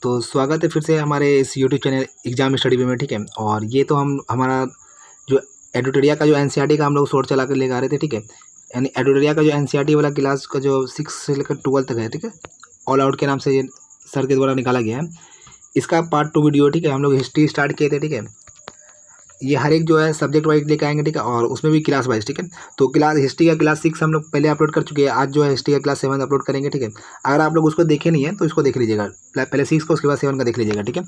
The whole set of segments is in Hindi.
तो स्वागत है फिर से हमारे इस यूट्यूब चैनल एग्जाम स्टडी में, ठीक है। और ये तो हम हमारा जो एडिटोरिया का जो एनसीईआरटी का हम लोग शोर्ट चला कर लेकर आ रहे थे, ठीक है। यानी एडिटोरिया का जो एनसीईआरटी वाला क्लास का जो 6 से लेकर 12 तक है, ठीक है, ऑल आउट के नाम से ये सर के द्वारा निकाला गया है। इसका पार्ट 2 वीडियो, ठीक है। हम लोग हिस्ट्री स्टार्ट किए थे, ठीक है। ये हर एक जो है सब्जेक्ट वाइज लेके आएंगे, ठीक है, और उसमें भी क्लास वाइज, ठीक है। तो क्लास हिस्ट्री का क्लास 6 हम लोग पहले अपलोड कर चुके हैं। आज जो है हिस्ट्री का क्लास 7 अपलोड करेंगे, ठीक है। अगर आप लोग उसको देखे नहीं है तो इसको देख लीजिएगा, पहले 6 को, उसके बाद 7 का देख लीजिएगा, ठीक है।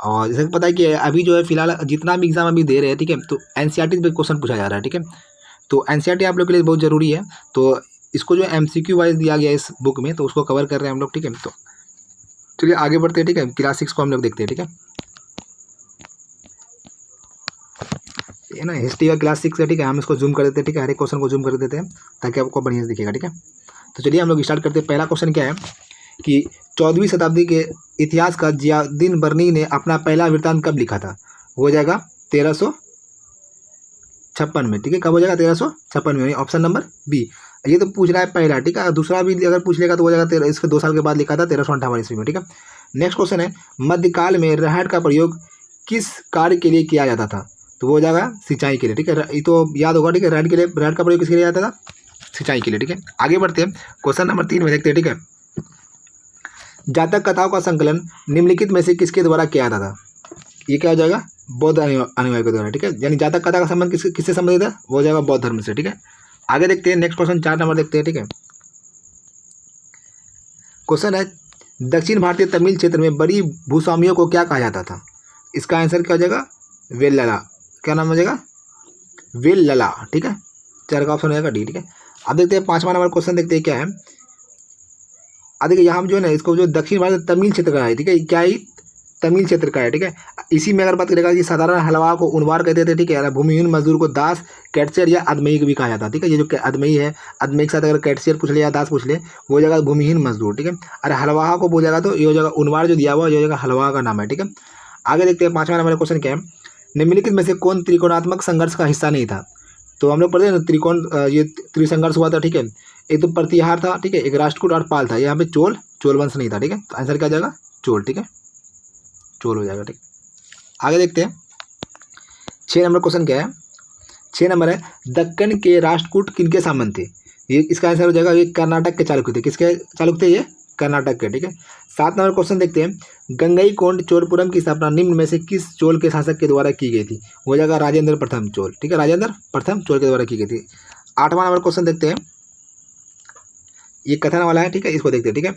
और जैसे कि पता है कि अभी जो है फिलहाल जितना भी एग्जाम अभी दे रहे हैं, ठीक है, तो एनसीईआरटी पे क्वेश्चन पूछा जा रहा है, ठीक है। तो एनसीईआरटी आप लोग के लिए बहुत ज़रूरी है। तो इसको जो एमसीक्यू वाइज दिया गया है इस बुक में, तो उसको कवर कर रहे हैं हम लोग, ठीक है। तो चलिए आगे बढ़ते हैं, ठीक है। क्लास 6 को हम लोग देखते हैं, ठीक है। ये ना हिस्ट्री का क्लास 6 है, ठीक है। हम इसको जूम कर देते हैं, ठीक है। हर एक क्वेश्चन को जूम कर देते हैं ताकि आपको बढ़िया से दिखेगा, ठीक है। तो चलिए हम लोग स्टार्ट करते हैं। पहला क्वेश्चन क्या है कि 14वीं शताब्दी के इतिहास का जियाउद्दीन बर्नी ने अपना पहला वृत्तांत कब लिखा था? हो जाएगा 1356 में, ठीक है। कब हो जाएगा? 1356 में, ऑप्शन नंबर बी। ये तो पूछ रहा है पहला, ठीक है। दूसरा भी अगर पूछ लेगा तो हो जाएगा इसके 2 साल के बाद लिखा था 1358 ईस्वी में, ठीक है। नेक्स्ट क्वेश्चन है, मध्यकाल में रहड़ का प्रयोग किस कार्य के लिए किया जाता था? तो वो हो जाएगा सिंचाई के लिए, ठीक है। ये तो याद होगा, ठीक है। रहड़ का प्रयोग किसके लिए जाता था? सिंचाई के लिए, ठीक है। आगे बढ़ते हैं, क्वेश्चन नंबर 3 में देखते हैं, ठीक है। जातक कथाओं का संकलन निम्नलिखित में से किसके द्वारा किया जाता था? ये क्या हो जाएगा? बौद्ध अनुयायियों के द्वारा, ठीक है। यानी जातक कथा का संबंध किससे संबंधित है? वो हो जाएगा बौद्ध धर्म से, ठीक है। आगे देखते हैं, नेक्स्ट क्वेश्चन 4 नंबर देखते हैं, ठीक है। क्वेश्चन है, दक्षिण भारतीय तमिल क्षेत्र में बड़ी भूस्वामियों को क्या कहा जाता था? इसका आंसर क्या हो जाएगा? वेल्लला। क्या नाम हो जाएगा? वेल्लला, ठीक है। 4 का ऑप्शन हो जाएगा डी, ठीक है। अब देखते हैं 5वां नंबर क्वेश्चन, देखते हैं क्या है। अब देखिए यहाँ जो है ना, इसको जो दक्षिण भारत तमिल क्षेत्र का है, ठीक है। क्या ही तमिल क्षेत्र का है, ठीक है। इसी में अगर बात करेगा कि साधारण हलवा को उनवार कहते थे, ठीक है। भूमिहीन मजदूर को दास, कैटसेर या अदमई भी कहा जाता है, ठीक है। ये जो अदमई है, अदमई के साथ अगर कैटसेर पूछ ले या दास पूछ ले, वो हो जाएगा भूमिहीन मजदूर, ठीक है। अरे हलवाहा को बोल जाएगा तो ये हो जाएगा उनवार, जो दिया हुआ ये हो जाएगा हलवा का नाम है, ठीक है। आगे देखते हैं 5वां नंबर क्वेश्चन क्या है, निम्नलिखित में से कौन त्रिकोणात्मक संघर्ष का हिस्सा नहीं था? तो हम लोग पढ़ते हैं ना त्रिकोण, ये त्रिसंघर्ष हुआ था, ठीक है। एक तो प्रतिहार था, ठीक है, एक राष्ट्रकूट और पाल था। यहाँ पे चोल वंश नहीं था, ठीक है। तो आंसर क्या आ जाएगा? चोल, ठीक है। चोल हो जाएगा, ठीक। आगे देखते हैं 6 नंबर क्वेश्चन क्या है। 6 नंबर है, दक्कन के राष्ट्रकूट किनके संबंध थे? ये इसका आंसर हो जाएगा, ये कर्नाटक के चालुक्य थे। किसके चालुक्य थे? ये कर्नाटक के, ठीक है। 7 नंबर क्वेश्चन देखते हैं, गंगईकोंड चोलपुरम की स्थापना निम्न में से किस चोल के शासक के द्वारा की गई थी? हो जाएगा राजेंद्र प्रथम चोल, ठीक है। राजेंद्र प्रथम चोल के द्वारा की गई थी। 8वां नंबर क्वेश्चन देखते हैं, ये कथन वाला है, ठीक है। इसको देखते हैं, ठीक है।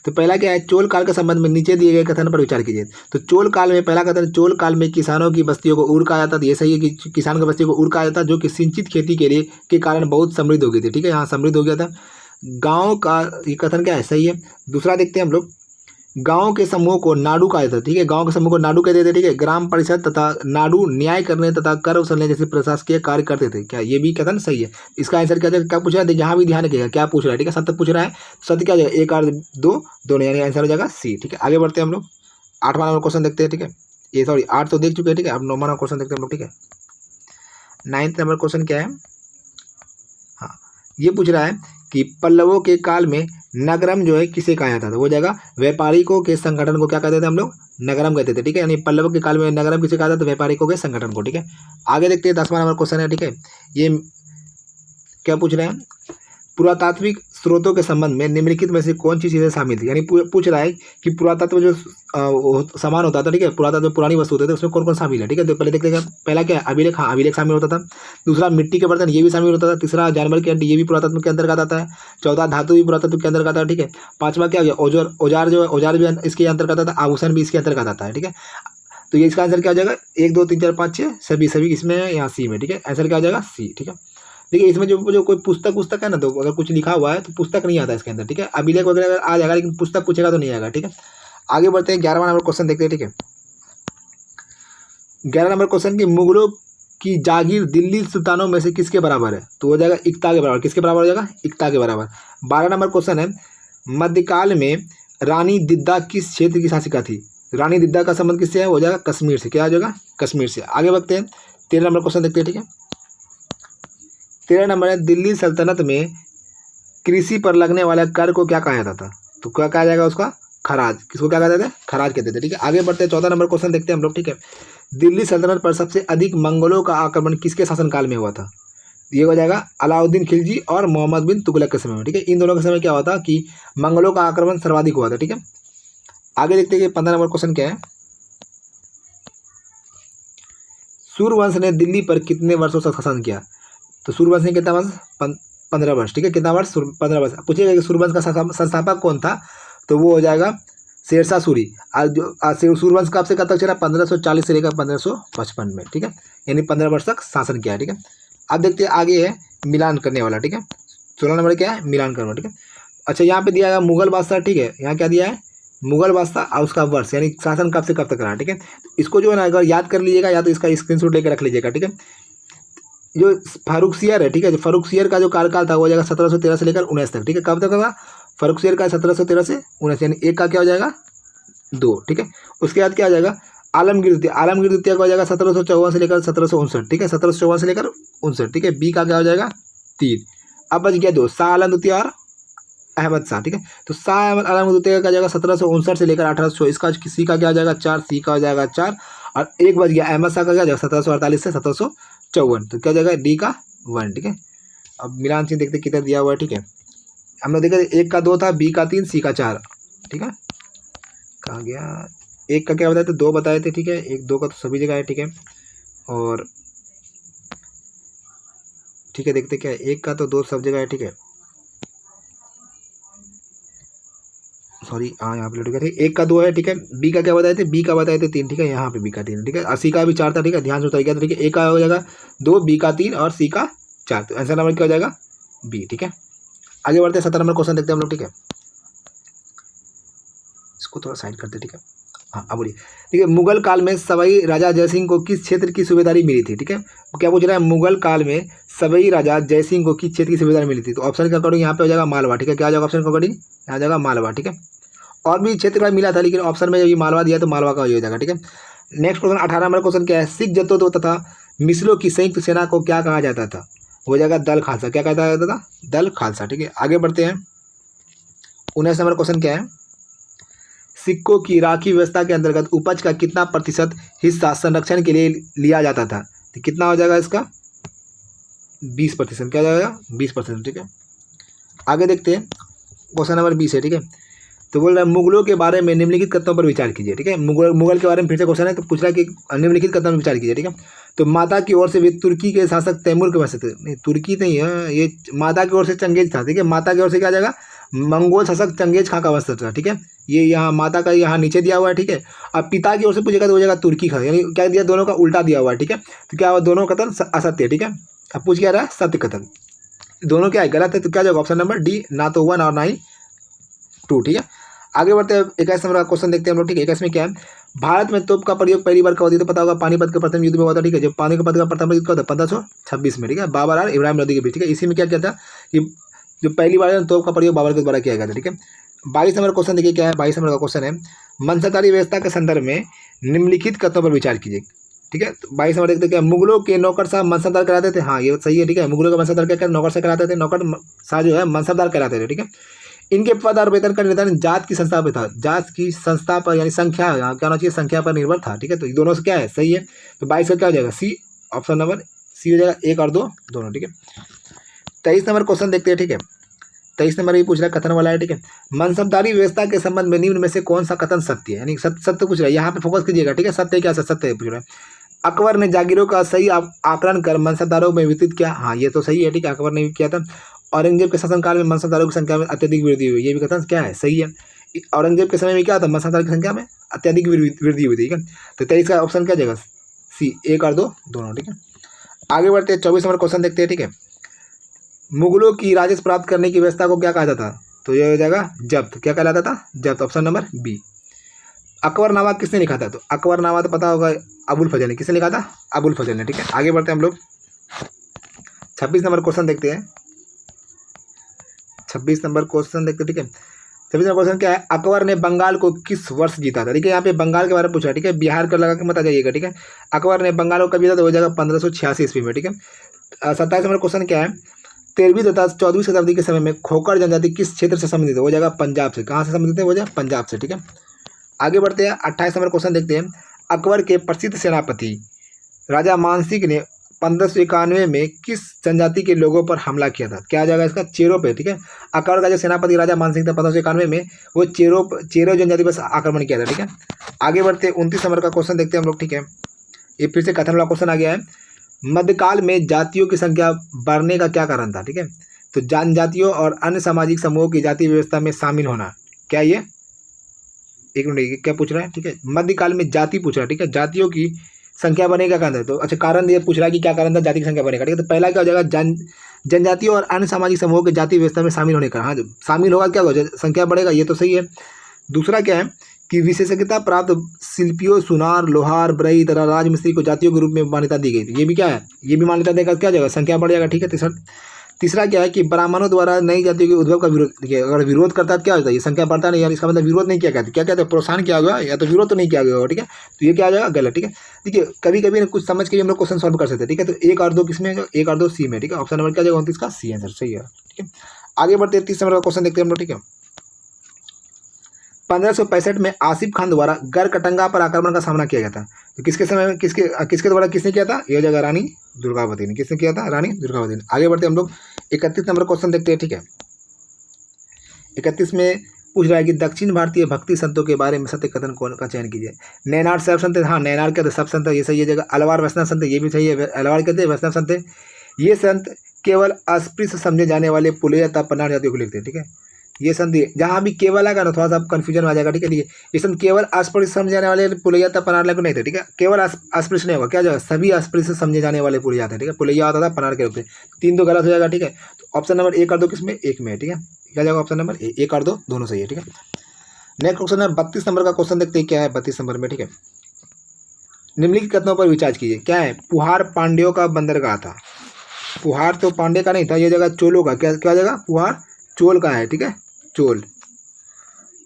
तो पहला क्या है, चोल काल के संबंध में नीचे दिए गए कथन पर विचार कीजिए। तो चोल काल में पहला कथन, चोल काल में किसानों की बस्तियों को ऊर कहा जाता था। ये सही है कि किसान की बस्तियों को ऊर कहा जाता, जो कि सिंचित खेती के लिए के कारण बहुत समृद्ध हो गई थी, ठीक है। यहाँ समृद्ध हो गया था। गाँव का ये कथन क्या है? सही है। दूसरा देखते हैं हम लोग, गांव के समूह को नाडू कहा जाता है, ठीक है। गांव के समूह को नाडू कहते थे, ठीक है। ग्राम परिषद तथा नाडू न्याय करने तथा कर वसूलने जैसे प्रशासकीय कार्य करते थे। क्या ये भी कथन सही है? इसका आंसर क्या क्या पूछ रहा है? यहाँ भी ध्यान रखिएगा क्या पूछ रहा है, ठीक है। सत्य पूछ रहा है, सत्य क्या जाएगा? 1 और 2 दोनों, यानी आंसर हो जाएगा सी, ठीक है। आगे बढ़ते हैं हम लोग 8वां नंबर क्वेश्चन देखते हैं, ठीक है। ये सॉरी 8 तो देख चुके हैं, ठीक है। अब 9वां क्वेश्चन देखते हैं हम लोग, ठीक है। 9th नंबर क्वेश्चन क्या है, हाँ, ये पूछ रहा है कि पल्लवों के काल में नगरम जो है किसे कहा जाता था? हो जाएगा व्यापारिकों के संगठन को क्या कहते थे हम लोग? नगरम कहते थे, ठीक है। यानी पल्लवों के काल में नगरम किसे कहा जाता था? व्यापारिकों के संगठन को, ठीक है। आगे देखते हैं 10वां नंबर क्वेश्चन है, ठीक है। ये क्या पूछ रहे हैं, पुरातात्विक स्रोतों के संबंध में निम्नलिखित में से कौन सी चीज़ें शामिल थी? यानी पूछ रहा है कि पुरातत्व जो सामान होता था, ठीक है, पुरातत्व पुरानी वस्तु होते थे, उसमें कौन कौन शामिल है, ठीक है। तो पहले देख लेंगे, पहला क्या है? अभिलेख, हाँ अभिलेख शामिल होता था। दूसरा मिट्टी के बर्तन, ये भी शामिल होता था। तीसरा जानवर के हड्डी, ये भी पुरातत्व के अंतर्गत आता है। चौथा धातु भी पुरातत्व के अंतर्गत आता है, ठीक है। 5वां क्या गया? औजार जो है, औजार भी इसके अंतर्गत आता है। आभूषण भी इसके अंतर्गत आता है, ठीक है। तो ये इसका आंसर क्या हो जाएगा? 1 2 3 4 5 6 सभी इसमें है, यहाँ सी में, ठीक है। आंसर क्या हो जाएगा? सी, ठीक है। देखिए इसमें जो कोई पुस्तक है ना, तो अगर कुछ लिखा हुआ है तो पुस्तक नहीं आता इसके अंदर, ठीक है। अभिलेख वगैरह अगर आ जाएगा, लेकिन पुस्तक पूछेगा तो नहीं आएगा, ठीक है। आगे बढ़ते हैं 11वां नंबर क्वेश्चन देखते हैं, ठीक है। 11 नंबर क्वेश्चन की मुगलों की जागीर दिल्ली सुल्तानों में से किसके बराबर है? तो हो जाएगा इक्ता के बराबर। किसके बराबर हो जाएगा? इक्ता के बराबर। 12 नंबर क्वेश्चन है, मध्यकाल में रानी दिद्दा किस क्षेत्र की शासिका थी? रानी दिद्दा का संबंध किससे है? हो जाएगा कश्मीर से। क्या आ जाएगा? कश्मीर से। आगे बढ़ते हैं 13 नंबर क्वेश्चन देखते हैं, ठीक है। 13 नंबर है, दिल्ली सल्तनत में कृषि पर लगने वाला कर को क्या कहा जाता था? तो क्या कहा जाएगा उसका? खराज। किसको क्या कहते थे? खराज कहते थे। ठीक है, आगे बढ़ते हैं, 14 नंबर क्वेश्चन देखते हैं हम लोग। ठीक है, दिल्ली सल्तनत पर सबसे अधिक मंगोलों का आक्रमण किसके शासनकाल में हुआ था? ये हो जाएगा अलाउद्दीन खिलजी और मोहम्मद बिन तुगलक के समय में। ठीक है, इन दोनों के समय क्या हुआ था कि मंगोलों का आक्रमण सर्वाधिक हुआ था। ठीक है, आगे देखते हैं कि 15 नंबर क्वेश्चन क्या है। सूर्यवंश ने दिल्ली पर कितने वर्षों तक शासन किया? तो सूर्यवंश ने कितना वर्ष? 15 वर्ष। ठीक है, कितना वर्ष? 15 वर्ष। पूछिएगा कि सूर्यवंश का संस्थापक कौन था? तो वो हो जाएगा शेरशाह सूरी। आज जो सूर्यवंश कब से कब तक चला? 1540 से लेकर 1555 में। ठीक है, यानी 15 वर्ष तक शासन किया है। ठीक है, अब देखते हैं आगे है मिलान करने वाला। ठीक है, 16 नंबर क्या है? मिलान करना। ठीक है, अच्छा यहाँ पे दिया है मुगल बादशाह। ठीक है, यहाँ क्या दिया है? मुगल बादशाह और उसका वर्ष, यानी शासन कब से कब तक रहा। ठीक है, इसको जो है ना अगर याद कर लीजिएगा या तो इसका स्क्रीनशॉट लेकर रख लीजिएगा। ठीक है, जो फारुखसियर है, ठीक है, जो फारुखसियर का जो कार्यकाल था वो हो जाएगा 1713 से लेकर 19 तक। ठीक है, कब तक होगा? फारुखसियर का 1713 से 19, यानी एक का क्या हो जाएगा? 2। ठीक है, उसके बाद क्या आ जाएगा? आलमगीर द्वितीय। आलमगीर द्वितीय का हो जाएगा 1754 से लेकर 1759। ठीक है, 1754 से लेकर 59। ठीक है, बी का क्या हो जाएगा? 3। अब बच गया 2, शाह आलम द्वितीय और अहमद शाह। ठीक है, तो शाह अहमद आलम द्वितीय का जाएगा 1759 से लेकर 1800। इसका सी का क्या हो जाएगा? 4। सी का हो जाएगा 4 और एक बच गया अहमद शाह का क्या हो जाएगा? 1748 से 1754। तो क्या हो जाएगा? डी का 1। ठीक है, अब मिलान चिन्ह देखते किधर दिया हुआ है। ठीक है, हम लोग देखे एक का 2 था, बी का 3, सी का 4। ठीक है, कहाँ गया? एक का क्या बताए थे? 2 बताए थे। ठीक है, 1 2 का तो सभी जगह है। ठीक है, और ठीक है देखते क्या है, एक का तो 2 सब जगह है। ठीक है, सॉरी, हाँ यहाँ पे ठीक है, एक का 2 है। ठीक है, बी का क्या बताए थे? बी का बताए थे 3। ठीक है, यहाँ पे बी का 3। ठीक है, और सी का भी 4 था। ठीक है, ध्यान से उतर गया। ठीक है, ए का हो जाएगा 2, बी का 3 और सी का 4। तो आंसर नंबर क्या हो जाएगा? बी। ठीक है, आगे बढ़ते हैं, 17 नंबर क्वेश्चन देखते हैं हम लोग। ठीक है, इसको थोड़ा साइड करते। ठीक है, हाँ अब बोलिए। ठीक है, मुगल काल में सवाई राजा जयसिंह को किस क्षेत्र की सूबेदारी मिली थी? ठीक है, क्या पूछ रहा है? मुगल काल में सवाई राजा जयसिंह को किस क्षेत्र की सूबेदारी मिली थी? तो ऑप्शन के अकॉर्डिंग यहाँ पे हो जाएगा मालवा। ठीक है, क्या हो जाएगा ऑप्शन के अकॉर्डिंग? यहाँ आ जाएगा मालवा। ठीक है, और भी क्षेत्र का मिला था लेकिन ऑप्शन में जब ये मालवा दिया तो मालवा का हो जाएगा। ठीक है, नेक्स्ट क्वेश्चन 18 नंबर क्वेश्चन क्या है? सिख जत्थों तथा मिसलों की संयुक्त सेना को क्या कहा जाता था? हो जाएगा दल खालसा। क्या कहता जाता था? दल खालसा। ठीक है, आगे बढ़ते हैं, 19 नंबर क्वेश्चन क्या है? सिक्कों की राखी व्यवस्था के अंतर्गत उपज का कितना प्रतिशत हिस्सा संरक्षण के लिए लिया जाता था? तो कितना हो जाएगा इसका? 20%। क्या हो जाएगा? 20%। ठीक है, आगे देखते हैं, क्वेश्चन नंबर 20 है। ठीक है, तो बोल रहा है मुगलों के बारे में निम्नलिखित कथनों पर विचार कीजिए। ठीक है, मुगल के बारे में फिर से क्वेश्चन है, तो पूछ रहा है कि निम्नलिखित कथनों पर विचार कीजिए। ठीक है, तो माता की ओर से वे तुर्की के शासक तैमूर के वंश थे। नहीं, तुर्की नहीं है ये, माता की ओर से चंगेज था। ठीक है, माता की ओर से क्या आ जाएगा? मंगोल शासक चंगेज खां का वंश था। ठीक है, ये यहाँ माता का यहाँ नीचे दिया हुआ है। ठीक है, अब पिता की ओर से पूछेगा तो हो जाएगा तुर्की खा, यानी क्या दिया? दोनों का उल्टा दिया हुआ है। ठीक है, तो क्या हुआ? दोनों कथन असत्य है। ठीक है, अब पूछ क्या रहा है? सत्य कथन। दोनों क्या है? गलत है। तो क्या जाएगा? ऑप्शन नंबर डी, ना तो 1 और ना ही 2। ठीक है, आगे बढ़ते हैं, 21 नंबर का क्वेश्चन देखते हैं हम लोग। ठीक है, 21 में क्या है? भारत में तोप का प्रयोग पहली बार कब हुआ था? तो पता होगा पानीपत के प्रथम युद्ध में हुआ था। ठीक है, जब पानीपत का प्रथम युद्ध कब था? 1526 में। ठीक है, बाबर और इब्राहिम लोदी के बीच। ठीक है, इसी में क्या किया था कि जो पहली बार तोप का प्रयोग बाबर के द्वारा किया गया था। ठीक है, 22 नंबर क्वेश्चन देखिए क्या है? 22 नंबर का क्वेश्चन है, मनसबदारी व्यवस्था के संदर्भ में निम्नलिखित कथनों पर विचार कीजिए। ठीक है, 22 नंबर देखते क्या? मुगलों के नौकर साहब मनसबदार कराते थे। हाँ, ये सही है। ठीक है, मुगलों का मनसबदार क्या नौकर से कराते थे, नौकर साहब जो है मनसबदार कराते थे। ठीक है, इनके पद और वेतन का निर्धारण जात की संस्था पर था। जात की संस्था पर, यानी संख्या क्या होना चाहिए? संख्या पर निर्भर था। ठीक है, तो ये दोनों से क्या है? सही है। तो 22 का क्या हो जाएगा? सी, ऑप्शन नंबर सी हो जाएगा, 1 और 2 दोनों। ठीक है, 23 नंबर क्वेश्चन देखते हैं। ठीक है, 23 नंबर भी पूछ रहा है, कथन वाला है। ठीक है, मनसबदारी व्यवस्था के संबंध में निम्न में से कौन सा कथन सत्य है? यानी सत्य पूछ रहा है, यहाँ पे फोकस कीजिएगा। ठीक है, सत्य क्या? सत्य पूछ रहा है। अकबर ने जागीरों का सही आकलन कर मनसबदारों में वितरित किया। हाँ, ये तो सही है। ठीक है, अकबर ने भी किया था। औरंगजेब के शासनकाल में मनसबदारों की संख्या में अत्यधिक वृद्धि हुई। ये भी कथन क्या है? सही है। औरंगजेब के समय में क्या था? मनसबदारों की संख्या में अत्यधिक वृद्धि हुई थी। ठीक है, तो 23 का ऑप्शन क्या जाएगा? सी, 1 और 2 दोनों। ठीक है, आगे बढ़ते हैं, 24 नंबर क्वेश्चन देखते हैं। ठीक है, मुगलों की राजस्व प्राप्त करने की व्यवस्था को क्या कहा जाता था? तो ये हो जाएगा जब्त। क्या कहलाता था? जब्त, ऑप्शन नंबर बी। अकबरनामा किसने लिखा था? तो अकबरनामा तो पता होगा अबुल फजल ने। किसने लिखा था? अबुल फजल ने। ठीक है, आगे बढ़ते हैं हम लोग, 26 नंबर क्वेश्चन देखते हैं। 26 नंबर क्वेश्चन देखते हैं। ठीक है, 26 नंबर क्वेश्चन क्या है? अकबर ने बंगाल को किस वर्ष जीता था? ठीक है, यहाँ पे बंगाल के बारे में पूछा है। ठीक है, बिहार का लगा के मत आ जाइएगा। ठीक है, अकबर ने बंगाल को कब जीता? तो हो जाएगा 1586 ईस्वी में। ठीक है, 27 नंबर क्वेश्चन क्या है? 13वीं तथा 14वीं शताब्दी के समय में खोखर जनजाति किस क्षेत्र से संबंधित है? वो जगह पंजाब से। कहाँ से संबंधित है? वो जगह पंजाब से। ठीक है, आगे बढ़ते हैं। 28 नंबर क्वेश्चन देखते हैं। अकबर के प्रसिद्ध सेनापति राजा मानसिंह ने 1591 में किस जनजाति के लोगों पर हमला किया था? क्या जाएगा इसका? चेरों पे। ठीक है, अकबर का जो सेनापति राजा मानसिंह था 1591 में, वो चेरो जनजाति पर आक्रमण किया था। ठीक है, आगे बढ़ते हैं। 29 नंबर का क्वेश्चन देखते हैं हम लोग। ठीक है, ये फिर से कथन वाला क्वेश्चन आ गया है। मध्यकाल में जातियों की संख्या बढ़ने का क्या कारण था? ठीक है, तो जनजातियों और अन्य सामाजिक समूहों की जाति व्यवस्था में शामिल होना। क्या ये? एक मिनट, क्या पूछ रहा है? ठीक है, मध्यकाल में जाति पूछ रहा है। ठीक है, जातियों की संख्या बढ़ने का कारण है। तो अच्छा, कारण ये पूछ रहा है कि क्या कारण था जाति की संख्या बढ़ने का। ठीक है, तो पहला क्या हो जाएगा? जनजातियों और अन्य सामाजिक समूहों के जाति व्यवस्था में शामिल होने का। हाँ, जब शामिल होगा क्या होगा? संख्या बढ़ेगा, ये तो सही है। दूसरा क्या है कि विशेषज्ञता प्राप्त शिल्पियों, सुनार, लोहार, बरई तथा राजमिस्त्री को जातियों के रूप में मान्यता दी गई थी। ये भी क्या है? ये भी मान्यता देगा, क्या जाएगा? संख्या बढ़ जाएगा। ठीक है, तीसरा क्या है कि ब्राह्मणों द्वारा नई जातियों के उद्भव का विरोध। देखिए, अगर विरोध करता है क्या होता है? ये संख्या बढ़ता नहीं, यार इसका मतलब विरोध नहीं किया गया। क्या कहते हैं? प्रोत्साहन किया गया, या तो विरोध तो नहीं किया गया होगा। ठीक है, तो ये क्या आ जाएगा? गलत। ठीक है, देखिए कभी कभी कुछ समझ के हम लोग क्वेश्चन सॉल्व कर सकते हैं। ठीक है, तो 1 और 2 किसमें? 1 और 2 सी में। ठीक है, ऑप्शन नंबर क्या जाएगा? 29 का सी आंसर सही है। ठीक है, आगे बढ़ते हैं। 30 नंबर का क्वेश्चन देखते हैं हम लोग। ठीक है, 1565 में आसिफ खान द्वारा गढ़कटंगा पर आक्रमण का सामना किया गया था। तो किसके समय में, किसके द्वारा किसने किया था? ये जगह रानी दुर्गावती ने। किसने किया था? रानी दुर्गावती ने। आगे बढ़ते हम लोग 31 नंबर क्वेश्चन देखते हैं। ठीक है, 31 में पूछ रहा है कि दक्षिण भारतीय भक्ति संतों के बारे में सत्य कथन कौन का चयन कीजिए। नैनार सब संत। हाँ, नैनार के सब संत, ये सही है जगह। अलवार वैष्णव संत, ये भी सही है। अलवार कहते हैं, वैष्णव संत। ये संत केवल अस्पृश्य समझे जाने वाले पुलिया तथा पन्नाड़ जातियों को लिखते हैं। ठीक है, ये संत जहाँ भी केवल आएगा ना, थोड़ा सा कन्फ्यूजन आ जाएगा। ठीक है, ये संत केवल अस्पृश्य समझे जाने वाले पुलिया तथा पनार को नहीं थे। ठीक है, केवल अस्पृश्य नहीं होगा, क्या जाएगा? सभी अस्पृश्य समझे जाने वाले पुलिया थे। ठीक है, पुलिया आता था पनार के रूप में। 3 तो गलत हो जाएगा। ठीक है, तो ऑप्शन नंबर 1 और 2 किसमें? 1 में। ठीक है, क्या जाएगा? ऑप्शन नंबर 1 और 2 दोनों सही है। ठीक है, नेक्स्ट क्वेश्चन है 32 नंबर का क्वेश्चन देखते हैं क्या है 32 नंबर में। ठीक है, निम्नलिखित कथनों पर विचार कीजिए। क्या है? पुहार पांड्यों का बंदरगाह था। पुहार तो पांडे का नहीं था, ये जगह चोलों का। क्या जगह? पुहार चोल का है। ठीक है, चोल।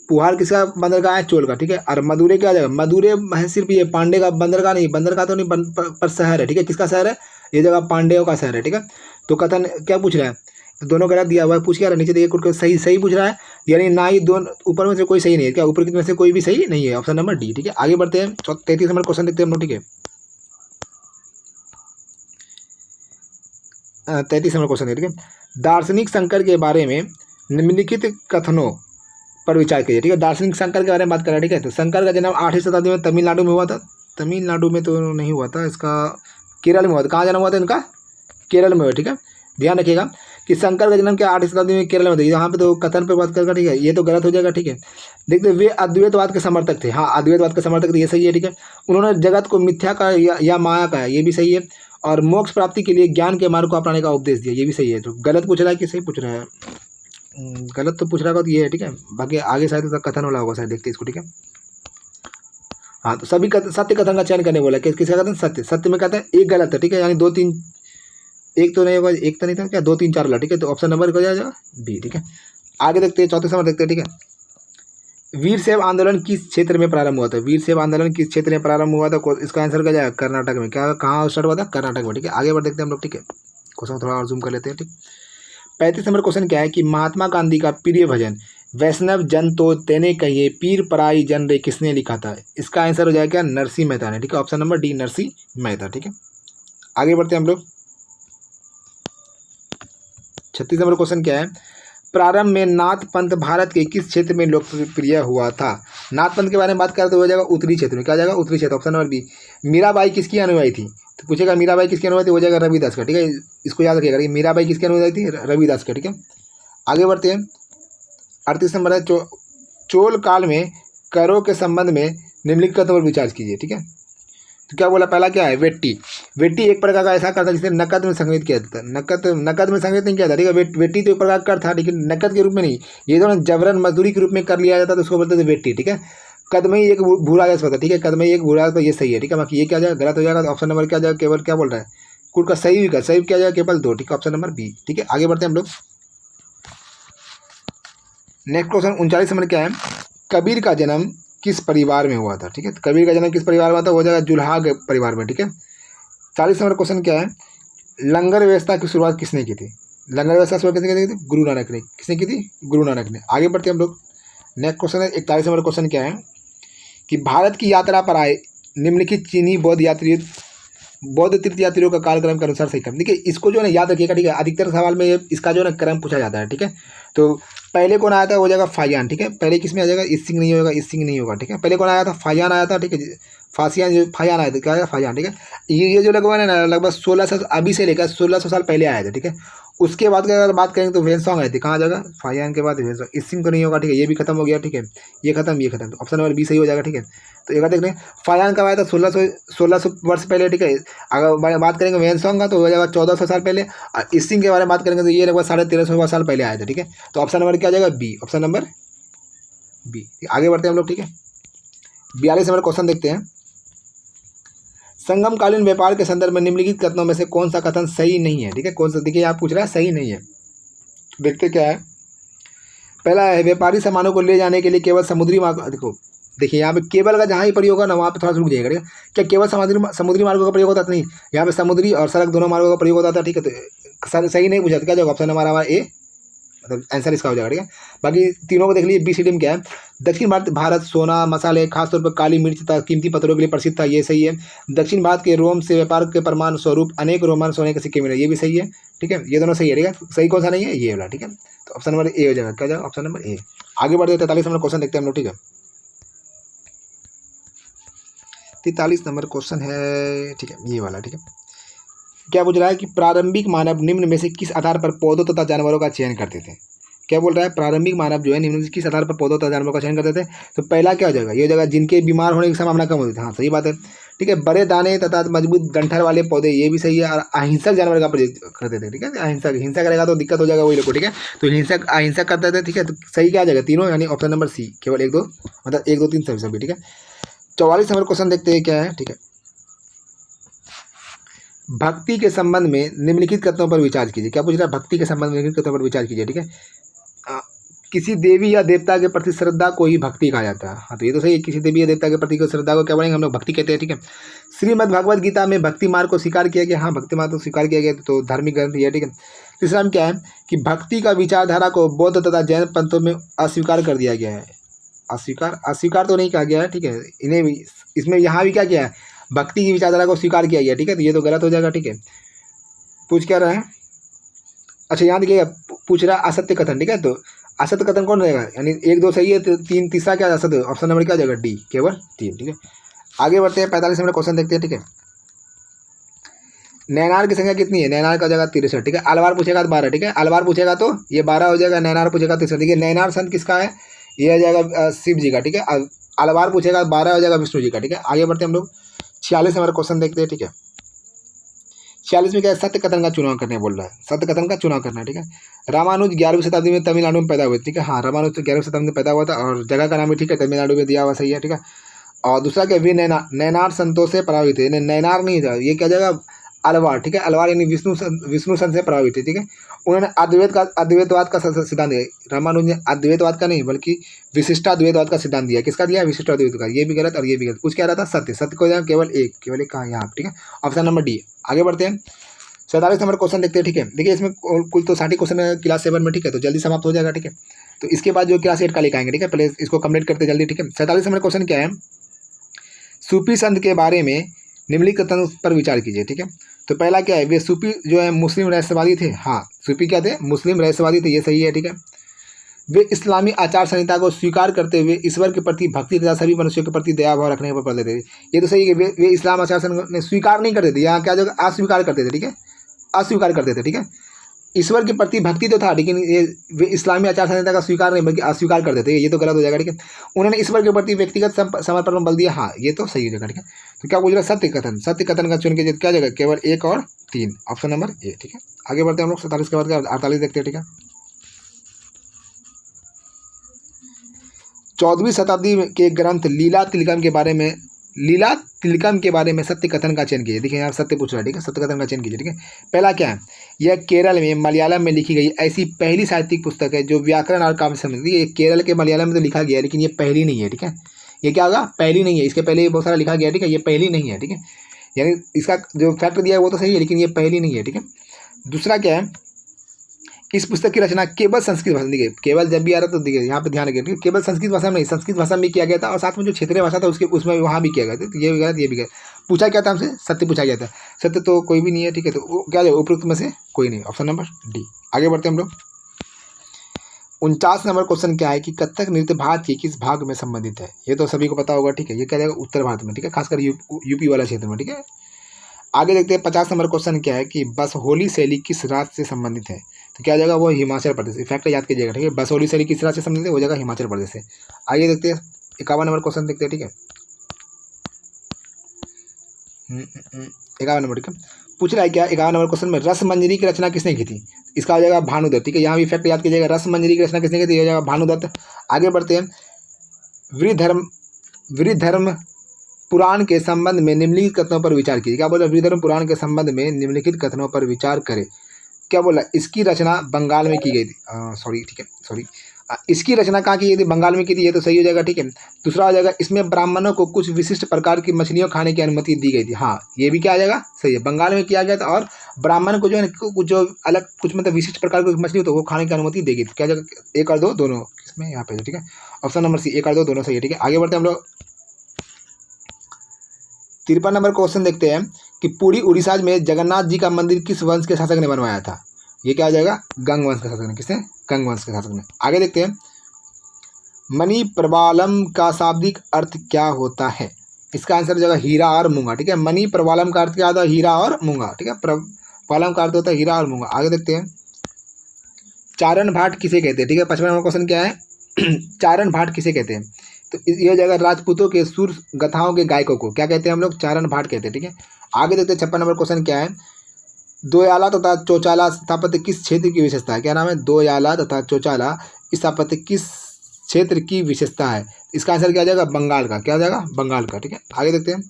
पुहार किसका बंदरगाह है? चोल का। ठीक है, और मदुरै क्या जगह? मदुरै है सिर्फ ये पांडे का बंदरगाह नहीं, बंदरगाह तो नहीं पर शहर है। ठीक है, किसका शहर है? ये जगह पांड्यों का शहर है। ठीक है, तो कथन क्या पूछ रहा है? दोनों गलत दिया हुआ है। पूछ क्या रहा है? नीचे देखिए, कुछ सही पूछ रहा है, यानी ना ही दोनों ऊपर में से कोई सही नहीं है। क्या ऊपर में से कोई भी सही नहीं है? Option number D. ठीक है, आगे बढ़ते हैं। 33 नंबर क्वेश्चन देखते हैं हम लोग। ठीक है, 33 नंबर क्वेश्चन है। ठीक है, दार्शनिक शंकर के बारे में निम्नलिखित कथनों पर विचार कीजिए। ठीक है, दार्शनिक शंकर के बारे में बात कर रहा है। ठीक है, तो शंकर का जन्म 8वीं शताब्दी में तमिलनाडु में हुआ था। तमिलनाडु में तो नहीं हुआ था, इसका केरल में हुआ था। कहाँ जन्म हुआ था इनका? केरल में हुआ। ठीक है, ध्यान रखिएगा कि शंकर का जन्म क्या 8वीं शताब्दी में केरल में था। यहाँ पे तो कथन पे बात करेगा। ठीक है, ये तो गलत हो जाएगा। ठीक है, देखते वे अद्वैतवाद के समर्थक थे। हाँ, अद्वैतवाद के समर्थक थे, ये सही है। ठीक है, उन्होंने जगत को मिथ्या का या माया का, ये भी सही है। और मोक्ष प्राप्ति के लिए ज्ञान के मार्ग को अपनाने का उपदेश दिया, ये भी सही है। तो गलत पूछ रहा है कि सही पूछ रहा है? गलत तो पूछ रहा होगा, तो ये है। ठीक है, बाकी आगे शायद तो कथन वाला होगा शायद, देखते इसको। ठीक है, हाँ, तो सभी सत्य कथन का चयन करने बोला। किसका कथन? सत्य। सत्य में कहते हैं 1 गलत है। ठीक है, यानी 2 3 1 तो नहीं होगा, 1 तो नहीं था, क्या 2 3 4 वाला। ठीक है, तो ऑप्शन नंबर हो जाएगा बी। ठीक है, आगे देखते हैं। 34 नंबर देखते हैं। ठीक है, वीर शैव आंदोलन किस क्षेत्र में प्रारंभ हुआ था? वीर शैव आंदोलन किस क्षेत्र में प्रारंभ हुआ था? इसका आंसर क्या जाएगा? कर्नाटक में। क्या, कहाँ स्टार्ट हुआ था? कर्नाटक में। ठीक है, आगे बढ़ देखते हैं हम लोग। ठीक है, क्वेश्चन थोड़ा और जूम कर लेते हैं। ठीक, 35 नंबर क्वेश्चन क्या है कि महात्मा गांधी का प्रिय भजन वैष्णव जन तो तेने कहिए पीर पराई जन रे किसने लिखा था? इसका आंसर हो जाएगा क्या? नरसिंह मेहता ने। ठीक है, option number D, Narsinh Mehta. ठीक है, आगे बढ़ते हैं हम लोग। 36 नंबर क्वेश्चन क्या है? प्रारंभ में नाथ पंथ भारत के किस क्षेत्र में लोकप्रिय हुआ था? नाथ पंथ के बारे में बात करें तो हो जाएगा उत्तरी क्षेत्र में। क्या जाएगा? उत्तरी क्षेत्र। Option number B. मीराबाई किसकी अनुयायी थी? तो पूछेगा मीराबाई किसकी अनुयायी थी? हो जाएगा रविदास का। ठीक है, इसको याद रखिएगा कि मीराबाई किसकी अनुयायी थी? रविदास का। ठीक है, आगे बढ़ते हैं। 38 नंबर है चोल काल में करों के संबंध में निम्नलिखित पर विचार कीजिए। ठीक है, तो क्या बोला? पहला क्या है? वेट्टी। वेट्टी एक प्रकार का ऐसा कर था जिसे नकद में संग्रहित किया जाता है। नकद में संग्रहित नहीं किया था। ठीक है, वेट्टी तो एक प्रकार का कर था, लेकिन नकद के रूप में नहीं। ये दोनों जबरन मजदूरी के रूप में कर लिया जाता, तो उसको बोलते थे वेट्टी। ठीक है, कदमई एक भूरा जैसा होता है। ठीक है, कदमई एक भूरा, तो ये सही है। ठीक है, बाकी ये क्या जाएगा? गलत हो जाएगा। तो ऑप्शन नंबर क्या जाएगा? केवल क्या बोल रहा है? कुल का सही भी सही क्या जाएगा? केवल 2। ठीक है, ऑप्शन नंबर बी। ठीक है, आगे बढ़ते हैं हम लोग। नेक्स्ट क्वेश्चन 39 नंबर क्या है? कबीर का जन्म किस परिवार में हुआ था? ठीक है, तो कबीर का जन्म किस परिवार में हुआ था? हो जाएगा जुल्हा परिवार में। ठीक है, 40 नंबर क्वेश्चन क्या है? लंगर व्यवस्था की शुरुआत किसने की थी? लंगर व्यवस्था शुरू किसने की थी? गुरु नानक ने। किसने की थी? गुरु नानक ने। आगे बढ़ते हैं हम लोग। नेक्स्ट क्वेश्चन है 41 नंबर क्वेश्चन क्या है कि भारत की यात्रा पर आए निम्नलिखित चीनी बौद्ध तीर्थ यात्रियों का कालक्रम के अनुसार सही क्रम। देखिए इसको जो है ना याद रखिएगा, ठीक है। अधिकतर सवाल में इसका जो है ना क्रम पूछा जाता है, ठीक है। तो पहले कौन आया था? हो जाएगा फाहियान, ठीक है। पहले किसमें आ जाएगा? इसिंग नहीं होगा, इसिंग नहीं होगा, ठीक है। पहले कौन आया था? फाहियान आया था, ठीक है। फासियान जो फाहियान आया था, क्या आया? फाहियान, ठीक है। ये जो लगभग है ना लगभग 1600 अभी से लेकर 1600 साल पहले आए थे, ठीक है। उसके बाद की अगर बात करेंगे तो वेनसोंग आए थे। कहाँ जाएगा? फाहियान के बाद वेनसोंग। इसिंग तो नहीं होगा, ठीक है। ये भी खत्म हो गया, ठीक है। ये खत्म, ये खत्म। ऑप्शन नंबर बी सही हो जाएगा, ठीक है। तो एक बार देख लें, फाहियान कब आया था? 1600 वर्ष पहले, ठीक है। अगर बात करेंगे वेनसोंग का तो हो जाएगा 1400 साल पहले। और इसिंग के बारे में बात करेंगे तो ये लगभग 1350 साल पहले आए थे, ठीक है। तो ऑप्शन नंबर क्या आ जाएगा? बी। Option number B. आगे बढ़ते हैं हम लोग, ठीक है। 42 नंबर क्वेश्चन देखते हैं। संगमकालीन व्यापार के संदर्भ में निम्नलिखित कथनों में से कौन सा कथन सही नहीं है, ठीक है। कौन सा? देखिए आप पूछ रहा है सही नहीं है, देखते क्या है। पहला है व्यापारी सामानों को ले जाने के लिए केवल समुद्री मार्ग। देखिए यहाँ पे केवल का जहाँ ही प्रयोग होगा ना वहाँ पे थोड़ा सा रुक जाएगा, ठीक है। क्या केवल समुद्री मार्गों का प्रयोग होता था? नहीं, यहाँ पे समुद्री और सड़क दोनों मार्गों का प्रयोग होता था, ठीक है। तो सही नहीं पूछा, क्या जाएगा? ऑप्शन हमारा ए, मतलब आंसर इसका हो जाएगा, ठीक है। बाकी तीनों को देख लीजिए, बी सी डी में क्या है। दक्षिण भारत सोना, मसाले, खासतौर पर काली मिर्च तथा कीमती पत्थरों के लिए प्रसिद्ध था, ये सही है। दक्षिण भारत के रोम से व्यापार के प्रमाण स्वरूप अनेक रोमन सोने के सिक्के मिले, ये भी सही है, ठीक है। ये दोनों सही है, ठीक है। सही कौन सा नहीं है? ये वाला, ठीक है। तो ऑप्शन नंबर ए हो जाएगा, क्या जाएगा? Option number A. आगे बढ़ते 43 नंबर क्वेश्चन देखते हैं हम लोग, ठीक है। 43 नंबर क्वेश्चन है, ठीक है, ये वाला, ठीक है। क्या पूछ रहा है कि प्रारंभिक मानव निम्न में से किस आधार पर पौधों तथा जानवरों का चयन करते थे? क्या बोल रहा है? प्रारंभिक मानव जो है निम्न में से किस आधार पर पौधों तथा जानवरों का चयन करते थे? तो पहला क्या हो जाएगा? ये हो जाएगा जिनके बीमार होने की संभावना कम होती थी। हाँ सही बात है, ठीक है। बड़े दाने तथा मजबूत डंठल वाले पौधे, ये भी सही है। और अहिंसक जानवर का प्रयोग करते थे, ठीक है। अहिंसक हिंसा करेगा तो दिक्कत हो जाएगा वही लोग को, ठीक है। तो हिंसक अहिंसक करते थे, ठीक है। तो सही क्या आ जाएगा? तीनों, यानी ऑप्शन नंबर सी। केवल 1 2, मतलब 1 2 3 सभी सभी, ठीक है। 44 नंबर क्वेश्चन देखते हैं क्या है, ठीक है। भक्ति के संबंध में निम्नलिखित कथनों पर विचार कीजिए। क्या पूछ रहा है? भक्ति के संबंध में निम्नलिखित कथनों पर विचार कीजिए, ठीक है। किसी देवी या देवता के प्रति श्रद्धा को ही भक्ति कहा जाता है। हाँ तो ये तो सही है, किसी देवी या देवता के प्रति श्रद्धा को क्या बोलेंगे? हम लोग भक्ति कहते हैं, ठीक है। श्रीमद् भगवद गीता में भक्ति मार्ग को स्वीकार किया गया। हाँ भक्ति मार्ग को स्वीकार किया गया, तो धार्मिक ग्रंथ है, ठीक है। तीसरा में क्या है कि भक्ति का विचारधारा को बौद्ध तथा जैन पंथों में अस्वीकार कर दिया गया है। अस्वीकार तो नहीं कहा गया है, ठीक है। इन्हें भी इसमें यहाँ भी क्या किया है? भक्ति की विचारधारा को स्वीकार किया गया, ठीक है। तो ये तो गलत हो जाएगा, ठीक है। पूछ क्या रहा है? अच्छा यहाँ देखिएगा, पूछ रहा है असत्य कथन, ठीक है। तो असत्य कथन कौन रहेगा? यानी 1 2 सही है, तो 3 तीसरा क्या असत्य? ऑप्शन नंबर क्या जाएगा? डी, केवल 3, ठीक है। आगे बढ़ते हैं 45 नंबर क्वेश्चन देखते हैं, ठीक है। नैनार की संख्या कितनी है? नैनार का जगह 63, ठीक है। अलवार पूछेगा तो 12, ठीक है। अलवार पूछेगा तो ये 12 हो जाएगा। नैनार पूछेगा 63, ठीक है। नैनार संत किसका है? ये हो जाएगा शिव जी का, ठीक है। अलवार पूछेगा 12 हो जाएगा विष्णु जी का, ठीक है। आगे बढ़ते हैं हम लोग 46 नंबर क्वेश्चन देखते हैं, ठीक है। 46 में क्या है? सत्य कथन का चुनाव करने बोल रहा है। सत्य कथन का चुनाव करना है, ठीक है। रामानुज 11वीं शताब्दी में तमिलनाडु में पैदा हुए, ठीक है। हाँ रामानुज तो 11वीं शताब्दी में पैदा हुआ था, और जगह का नाम भी ठीक है, तमिलनाडु में दिया हुआ, सही है, ठीक है। और दूसरा क्या? वे नैनार संतों से प्रभावित है। नैनार नहीं था, ये क्या जगह? अलवार, ठीक है। अलवार यानी विष्णु संत से प्रभावित है, ठीक है। उन्होंने अद्वैतवाद का सिद्धांत दिया। रामानुज ने अद्वैतवाद का नहीं बल्कि विशिष्टाद्वैतवाद का सिद्धांत दिया। किसका दिया? विशिष्टाद्वैत का। ये भी गलत और ये भी गलत। कुछ क्या रहा था? सत्य को केवल एक कहा यहाँ, ठीक है। Option number D. आगे बढ़ते हैं 47 नंबर क्वेश्चन देखते हैं, ठीक है। देखिए इसमें कुल तो 60 क्वेश्चन है क्लास 7 में, ठीक है। तो जल्दी समाप्त हो जाएगा, ठीक है। तो इसके बाद जो क्लास 8 का लेकर आएंगे, ठीक है। पहले इसको कंप्लीट करते जल्दी, ठीक है। 47 नंबर क्वेश्चन क्या है? सूफी संत के बारे में निम्नलिखित कथन पर विचार कीजिए, ठीक है। तो पहला क्या है? वे सूफी जो है मुस्लिम रहस्यवादी थे। हाँ सूफी क्या थे? मुस्लिम रहस्यवादी थे, ये सही है, ठीक है। वे इस्लामी आचार संहिता को स्वीकार करते हुए ईश्वर के प्रति भक्ति तथा सभी मनुष्यों के प्रति दया भाव रखने पर बल देते थे। ये तो सही है। वे इस्लाम आचार संहिता स्वीकार नहीं करते थे, यहाँ क्या जगह अस्वीकार करते थे, ठीक है। अस्वीकार करते थे, ठीक है। ईश्वर के प्रति भक्ति तो था, लेकिन ये वे इस्लामी आचार संहिता का स्वीकार नहीं बल्कि अस्वीकार करते थे, ये तो गलत हो जाएगा, ठीक है। उन्होंने ईश्वर के प्रति व्यक्तिगत समर्पण पर बल दिया। हाँ ये तो सही हो जाएगा, ठीक है। तो क्या बोल रहा है? सत्य कथन का चुन के क्या जगह? केवल 1 और 3, ऑप्शन नंबर ए, ठीक है। आगे बढ़ते हैं हम लोग 47 के बाद 48 देखते हैं, ठीक है। 14वीं शताब्दी के ग्रंथ लीला तिलकम के बारे में सत्य कथन का चयन कीजिए। देखिए यहाँ सत्य पूछ रहा है, ठीक है। सत्य कथन का चयन कीजिए, ठीक है। पहला क्या है? यह केरल में मलयालम में लिखी गई ऐसी पहली साहित्यिक पुस्तक है जो व्याकरण और काव्य संबंधी। ये केरल के मलयालम में तो लिखा गया है, लेकिन ये पहली नहीं है, ठीक है। ये क्या होगा? पहली नहीं है। इसके पहले बहुत सारा लिखा गया है, ठीक है। ये पहली नहीं है, ठीक है। यानी इसका जो फैक्ट दिया है वो तो सही है, लेकिन ये पहली नहीं है, ठीक है। दूसरा क्या है? इस पुस्तक की रचना केवल संस्कृत भाषा में, देखिए केवल जब भी आ रहा तो देखिए यहाँ पे ध्यान रखिए, ठीक है, केवल संस्कृत भाषा में नहीं, संस्कृत भाषा में किया गया था और साथ में जो क्षेत्रीय भाषा था उसके उसमें वहाँ भी किया गया था। तो ये भी गलत, ये भी गलत। पूछा क्या था हमसे? सत्य पूछा गया था। सत्य तो कोई भी नहीं है, ठीक है, तो क्या है उपयुक्त में से कोई नहीं, ऑप्शन नंबर डी। आगे बढ़ते हैं हम लोग। 49 नंबर क्वेश्चन क्या है कि कथक नृत्य भारत के किस भाग में संबंधित है? ये तो सभी को पता होगा, ठीक है, ये क्या जाएगा उत्तर भारत में, ठीक है, खासकर यूपी वाला क्षेत्र में, ठीक है। आगे देखते हैं 50 नंबर क्वेश्चन क्या है कि बसहोली शैली किस राज्य से संबंधित है? तो क्या जाएगा वो हिमाचल प्रदेश। इफेक्ट याद कीजिएगा, ठीक है, बसहोली शैली किस राज्य से संबंधित है? वो जगह हिमाचल प्रदेश से। आइए देखते हैं 51 नंबर क्वेश्चन देखते हैं, ठीक है। 51 नंबर, ठीक है, पूछ रहा है क्या 51 नंबर क्वेश्चन में रस मंजरी की रचना किसने की थी? इसका हो जाएगा भानुदत्त, ठीक है, यहाँ भी इफेक्ट याद कीजिएगा, रस मंजरी की रचना किसने की थी? हो जाएगा भानुदत्त। आगे बढ़ते हैं। वृद्धर्म पुराण के संबंध में निम्नलिखित कथनों पर विचार कीजिए। क्या बोला? वृद्धर्म पुराण के संबंध में निम्नलिखित कथनों पर विचार करें। क्या बोला? इसकी रचना बंगाल में की गई थी, सॉरी, ठीक है, सॉरी, इसकी रचना कहाँ की गई थी? बंगाल में की थी, ये तो सही हो जाएगा, ठीक है। दूसरा हो जाएगा इसमें ब्राह्मणों को कुछ विशिष्ट प्रकार की मछलियों खाने की अनुमति दी गई थी। हाँ, ये भी क्या आ जाएगा? सही है, बंगाल में किया गया था और ब्राह्मण को जो है कुछ जो अलग कुछ मतलब विशिष्ट प्रकार की मछली हो तो वो खाने की अनुमति देगी। तो क्या जाएगा? 1 और 2 दोनों इसमें यहाँ पे, ठीक है, ऑप्शन नंबर सी 1 और 2 दोनों सही है, ठीक है। आगे बढ़ते हैं हम लोग। 53 नंबर क्वेश्चन देखते हैं कि पूरी उड़ीसा में जगन्नाथ जी का मंदिर किस वंश के शासक ने बनवाया था? ये क्या आ जाएगा? गंग वंश के शासक ने। किसने? गंग वंश के शासक ने। आगे देखते हैं। मणि प्रवालम का शाब्दिक अर्थ क्या होता है? इसका आंसर हो जाएगा हीरा और मूंगा, ठीक है। मणि प्रवालम का अर्थ क्या होता है? हीरा और मूंगा, ठीक है, प्रवालम का अर्थ होता है हीरा और मूंगा। आगे देखते हैं। चारण भाट किसे कहते हैं? ठीक है, 55 नंबर क्वेश्चन क्या है? चारण भाट किसे कहते हैं? तो ये हो जाएगा राजपूतों के सुर गाथाओं के गायकों को क्या कहते हैं हम लोग? चारण भाट कहते हैं, ठीक है। आगे देखते हैं 56 नंबर क्वेश्चन क्या है? दोयाला तथा चौचाला स्थापत्य किस क्षेत्र की विशेषता है? क्या नाम है? दोयाला तथा चौचाला स्थापत्य किस क्षेत्र की विशेषता है? इसका आंसर क्या आ जाएगा? बंगाल का। क्या आ जाएगा? बंगाल का, ठीक है। आगे देखते हैं।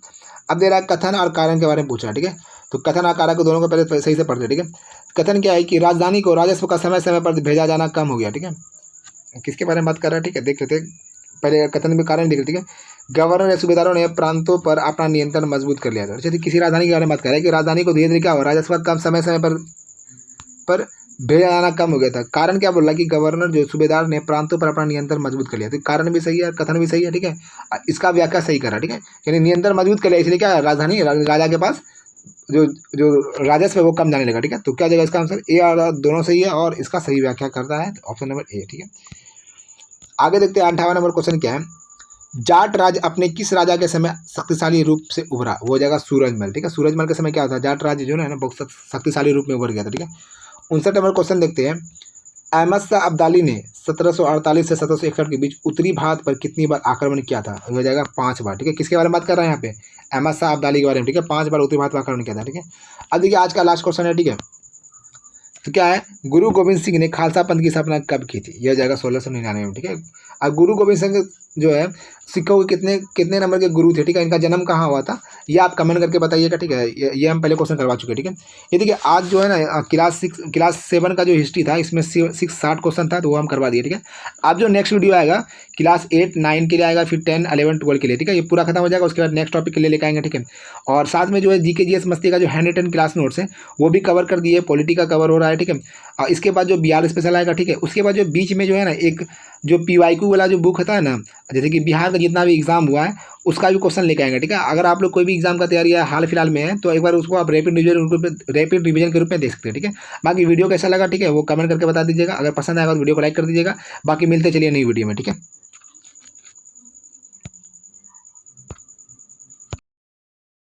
अब दे रहा है कथन और कारण के बारे में पूछ रहा है, ठीक है। तो कथन और कारक को दोनों को पहले सही से पढ़ते हैं, ठीक है। कथन क्या है कि राजधानी को राजस्व का समय समय पर भेजा जाना कम हो गया, ठीक है। किसके बारे में बात कर रहा है? ठीक है, देख लेते हैं पहले कथन में कारण देख लेते हैं, ठीक है। गवर्नर या सूबेदारों ने प्रांतों पर अपना नियंत्रण मजबूत कर लिया था। अच्छा, किसी राजधानी के बारे में बात कर रहा है कि राजधानी को धीरे धीरे क्या हो, राजस्व कम समय समय पर भेजा जाना कम हो गया था। कारण क्या बोल रहा है कि गवर्नर जो सूबेदार ने प्रांतों पर अपना नियंत्रण मजबूत कर लिया। तो कारण भी सही है, कथन भी सही है, ठीक है। इसका व्याख्या सही करा, ठीक है, यानी नियंत्रण मजबूत कर लिया इसलिए क्या राजधानी राजा के पास जो जो राजस्व है वो कम जाने लगा, ठीक है। तो क्या जगह इसका आंसर ए और दोनों सही है और इसका सही व्याख्या करता है ऑप्शन नंबर ए, ठीक है। आगे देखते हैं 58 नंबर क्वेश्चन क्या है? जाट राज्य अपने किस राजा के समय शक्तिशाली रूप से उभरा? वो जगह सूरजमल, ठीक है। सूरजमल के समय क्या होता है? जाट राज्य जो है ना बहुत शक्तिशाली रूप में उभर गया था, ठीक है। 59 नंबर क्वेश्चन देखते हैं। अहमद शाह अब्दाली ने 1748 से 1761 के बीच उत्तरी भारत पर कितनी बार आक्रमण किया था? हो जाएगा 5 बार, ठीक है। किसके बारे में बात कर रहे हैं यहाँ पे? अहमद शाह अब्दाली के बारे में, ठीक है। 5 बार उत्तरी भारत पर आक्रमण किया था, ठीक है। अब देखिए आज का लास्ट क्वेश्चन है, ठीक है। तो क्या है? गुरु गोविंद सिंह ने खालसा पंथ की स्थापना कब की थी? यह जाएगा 1699 में, ठीक है। और गुरु गोविंद सिंह जो है सिखों के कितने कितने नंबर के गुरु थे, ठीक है। इनका जन्म कहाँ हुआ था ये आप कमेंट करके बताइएगा, ठीक है। ये हम पहले क्वेश्चन करवा चुके हैं, ठीक है। ये देखिए आज जो है ना क्लास 7 का जो हिस्ट्री था इसमें 60 क्वेश्चन था तो वो हम करवा दिए, ठीक है। अब जो नेक्स्ट वीडियो आएगा क्लास 8 9 के लिए आएगा, फिर 10 11 12 के लिए, ठीक है। ये पूरा खत्म हो जाएगा, उसके बाद नेक्स्ट टॉपिक के लिए लेकर आएंगे, ठीक है। और साथ में जो है जीके जीएस मस्ती का जो हैंड रिटन क्लास नोट्स है वो भी कवर कर दिए, पॉलिटी का कवर हो रहा है, ठीक है। और इसके बाद जो बिहार स्पेशल आएगा, ठीक है। उसके बाद जो बीच में जो है ना एक जो PYQ वाला जो बुक होता है ना, जैसे कि बिहार का जितना भी एग्जाम हुआ है उसका भी क्वेश्चन लेके आएंगे, ठीक है। अगर आप लोग कोई भी एग्जाम का तैयारी है हाल फिलहाल में है तो एक बार उसको आप रैपिड रिवीजन के रूप में देख सकते हैं, ठीक है। बाकी वीडियो कैसा लगा, ठीक है, वो कमेंट करके बता दीजिएगा। अगर पसंद आएगा तो वीडियो को लाइक कर दीजिएगा। बाकी मिलते चलिए नई वीडियो में, ठीक है।